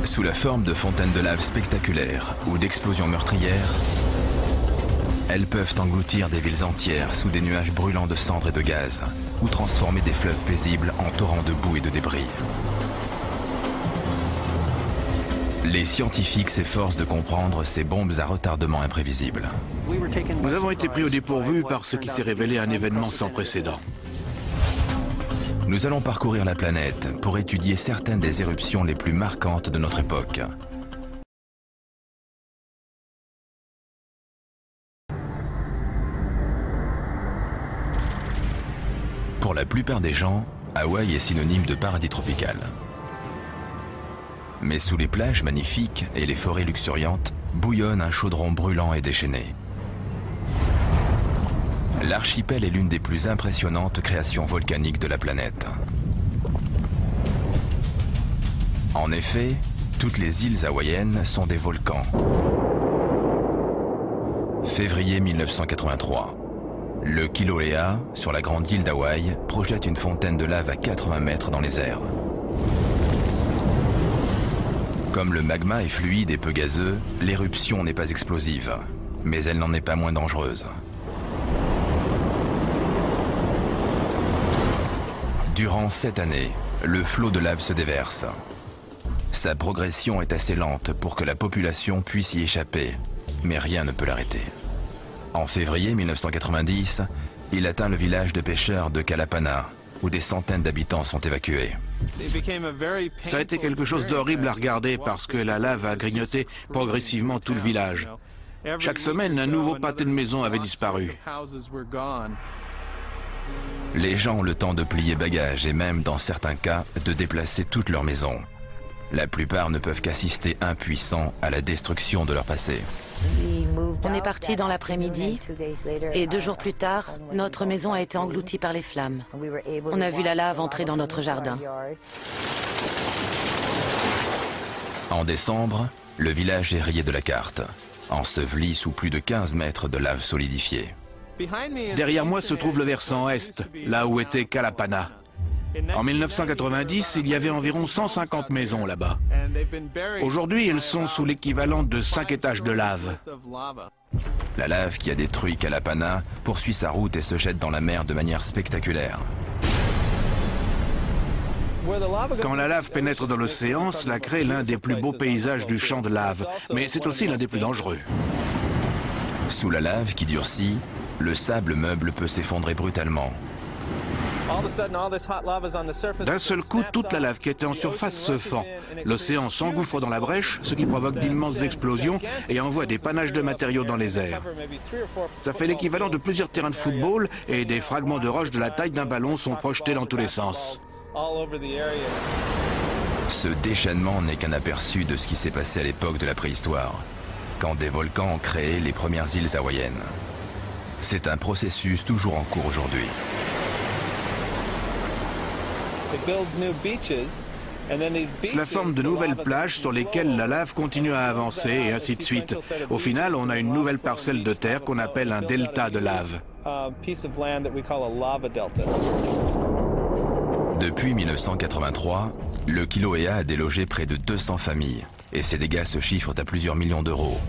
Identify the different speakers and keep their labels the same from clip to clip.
Speaker 1: Sous la forme de fontaines de lave spectaculaires ou d'explosions meurtrières, elles peuvent engloutir des villes entières sous des nuages brûlants de cendres et de gaz, ou transformer des fleuves paisibles en torrents de boue et de débris. Les scientifiques s'efforcent de comprendre ces bombes à retardement imprévisibles.
Speaker 2: Nous avons été pris au dépourvu par ce qui s'est révélé un événement sans précédent.
Speaker 1: Nous allons parcourir la planète pour étudier certaines des éruptions les plus marquantes de notre époque. Pour la plupart des gens, Hawaï est synonyme de paradis tropical. Mais sous les plages magnifiques et les forêts luxuriantes, bouillonne un chaudron brûlant et déchaîné. L'archipel est l'une des plus impressionnantes créations volcaniques de la planète. En effet, toutes les îles hawaïennes sont des volcans. Février 1983. Le Kilauea, sur la grande île d'Hawaï, projette une fontaine de lave à 80 mètres dans les airs. Comme le magma est fluide et peu gazeux, l'éruption n'est pas explosive, mais elle n'en est pas moins dangereuse. Durant 7 années, le flot de lave se déverse. Sa progression est assez lente pour que la population puisse y échapper, mais rien ne peut l'arrêter. En février 1990, il atteint le village de pêcheurs de Kalapana, où des centaines d'habitants sont évacués.
Speaker 2: Ça a été quelque chose d'horrible à regarder parce que la lave a grignoté progressivement tout le village. Chaque semaine, un nouveau pâté de maison avait disparu.
Speaker 1: Les gens ont le temps de plier bagages et même, dans certains cas, de déplacer toute leur maison. La plupart ne peuvent qu'assister impuissants à la destruction de leur passé.
Speaker 3: On est parti dans l'après-midi et 2 jours plus tard, notre maison a été engloutie par les flammes. On a vu la lave entrer dans notre jardin.
Speaker 1: En décembre, le village est rayé de la carte, enseveli sous plus de 15 mètres de lave solidifiée.
Speaker 2: Derrière moi se trouve le versant est, là où était Kalapana. En 1990, il y avait environ 150 maisons là-bas. Aujourd'hui, elles sont sous l'équivalent de 5 étages de lave.
Speaker 1: La lave qui a détruit Kalapana poursuit sa route et se jette dans la mer de manière spectaculaire.
Speaker 2: Quand la lave pénètre dans l'océan, cela crée l'un des plus beaux paysages du champ de lave, mais c'est aussi l'un des plus dangereux.
Speaker 1: Sous la lave qui durcit, le sable meuble peut s'effondrer brutalement.
Speaker 2: D'un seul coup, toute la lave qui était en surface se fend. L'océan s'engouffre dans la brèche, ce qui provoque d'immenses explosions et envoie des panaches de matériaux dans les airs. Ça fait l'équivalent de plusieurs terrains de football et des fragments de roche de la taille d'un ballon sont projetés dans tous les sens.
Speaker 1: Ce déchaînement n'est qu'un aperçu de ce qui s'est passé à l'époque de la préhistoire, quand des volcans ont créé les premières îles hawaïennes. C'est un processus toujours en cours aujourd'hui.
Speaker 2: Cela forme de nouvelles plages sur lesquelles la lave continue à avancer et ainsi de suite. Au final, on a une nouvelle parcelle de terre qu'on appelle un delta de lave.
Speaker 1: Depuis 1983, le Kilauea a délogé près de 200 familles et ses dégâts se chiffrent à plusieurs millions d'euros.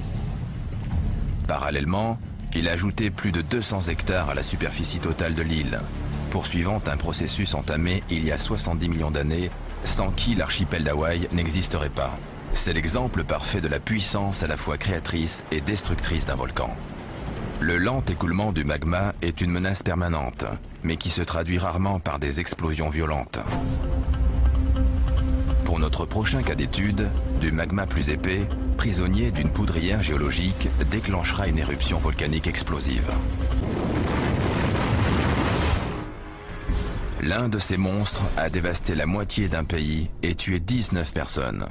Speaker 1: Parallèlement, il a ajouté plus de 200 hectares à la superficie totale de l'île, poursuivant un processus entamé il y a 70 millions d'années, sans qui l'archipel d'Hawaï n'existerait pas. C'est l'exemple parfait de la puissance à la fois créatrice et destructrice d'un volcan. Le lent écoulement du magma est une menace permanente, mais qui se traduit rarement par des explosions violentes. Pour notre prochain cas d'étude, du magma plus épais, prisonnier d'une poudrière géologique, déclenchera une éruption volcanique explosive. L'un de ces monstres a dévasté la moitié d'un pays et tué 19 personnes.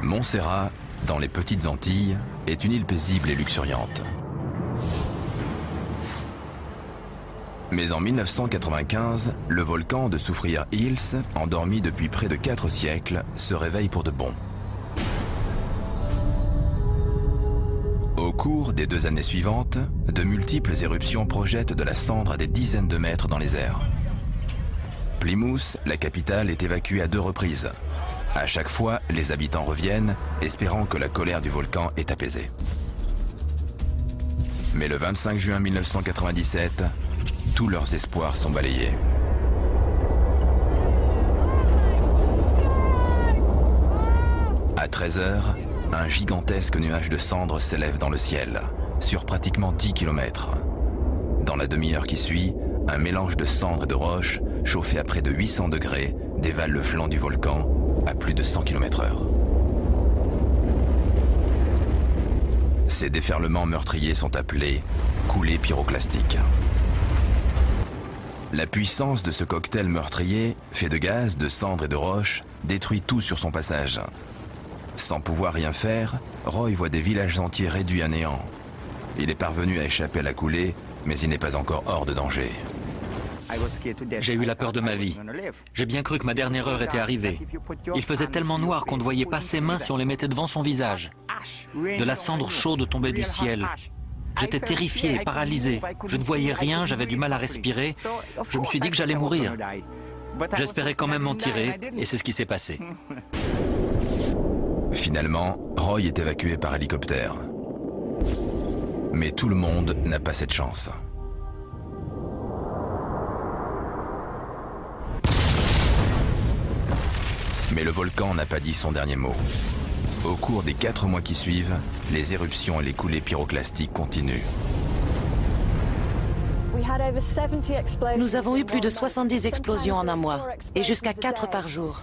Speaker 1: Montserrat, dans les Petites Antilles, est une île paisible et luxuriante. Mais en 1995, le volcan de Soufrière Hills, endormi depuis près de 4 siècles, se réveille pour de bon. Au cours des 2 années suivantes, de multiples éruptions projettent de la cendre à des dizaines de mètres dans les airs. Plymouth, la capitale, est évacuée à 2 reprises. À chaque fois, les habitants reviennent, espérant que la colère du volcan est apaisée. Mais le 25 juin 1997, tous leurs espoirs sont balayés. À 13 h, un gigantesque nuage de cendres s'élève dans le ciel, sur pratiquement 10 km. Dans la demi-heure qui suit, un mélange de cendres et de roches, chauffé à près de 800 degrés, dévale le flanc du volcan à plus de 100 km/h. Ces déferlements meurtriers sont appelés coulées pyroclastiques. La puissance de ce cocktail meurtrier, fait de gaz, de cendres et de roches, détruit tout sur son passage. Sans pouvoir rien faire, Roy voit des villages entiers réduits à néant. Il est parvenu à échapper à la coulée, mais il n'est pas encore hors de danger.
Speaker 4: J'ai eu la peur de ma vie. J'ai bien cru que ma dernière heure était arrivée. Il faisait tellement noir qu'on ne voyait pas ses mains si on les mettait devant son visage. De la cendre chaude tombait du ciel. J'étais terrifié, paralysé. Je ne voyais rien, j'avais du mal à respirer. Je me suis dit que j'allais mourir. J'espérais quand même m'en tirer, et c'est ce qui s'est passé.
Speaker 1: Finalement, Roy est évacué par hélicoptère. Mais tout le monde n'a pas cette chance. Mais le volcan n'a pas dit son dernier mot. Au cours des 4 mois qui suivent, les éruptions et les coulées pyroclastiques continuent.
Speaker 3: Nous avons eu plus de 70 explosions en un mois, et jusqu'à 4 par jour.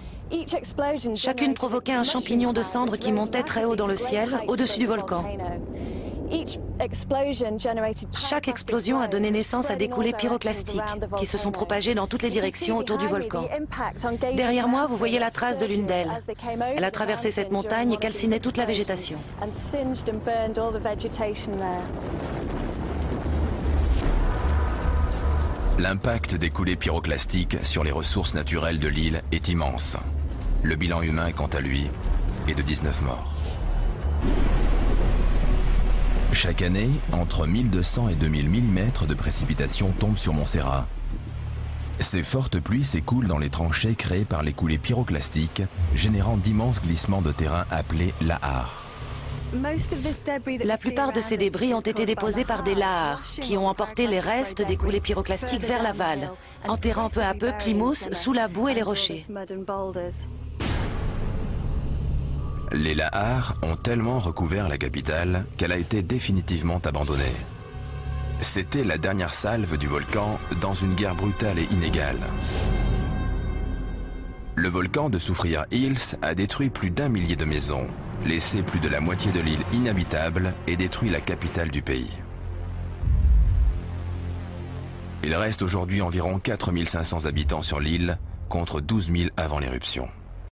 Speaker 3: Chacune provoquait un champignon de cendres qui montait très haut dans le ciel, au-dessus du volcan. Chaque explosion a donné naissance à des coulées pyroclastiques qui se sont propagées dans toutes les directions autour du volcan. Derrière moi, vous voyez la trace de l'une d'elles. Elle a traversé cette montagne et calciné toute la végétation.
Speaker 1: L'impact des coulées pyroclastiques sur les ressources naturelles de l'île est immense. Le bilan humain, quant à lui, est de 19 morts. Chaque année, entre 1200 et 2000 mm de précipitations tombent sur Montserrat. Ces fortes pluies s'écoulent dans les tranchées créées par les coulées pyroclastiques, générant d'immenses glissements de terrain appelés lahars.
Speaker 3: La plupart de ces débris ont été déposés par des lahars, qui ont emporté les restes des coulées pyroclastiques vers l'aval, enterrant peu à peu Plymouth sous la boue et les rochers.
Speaker 1: Les lahars ont tellement recouvert la capitale qu'elle a été définitivement abandonnée. C'était la dernière salve du volcan dans une guerre brutale et inégale. Le volcan de Soufrière Hills a détruit plus d'1 millier de maisons, laissé plus de la moitié de l'île inhabitable et détruit la capitale du pays. Il reste aujourd'hui environ 4500 habitants sur l'île, contre 12 000 avant l'éruption.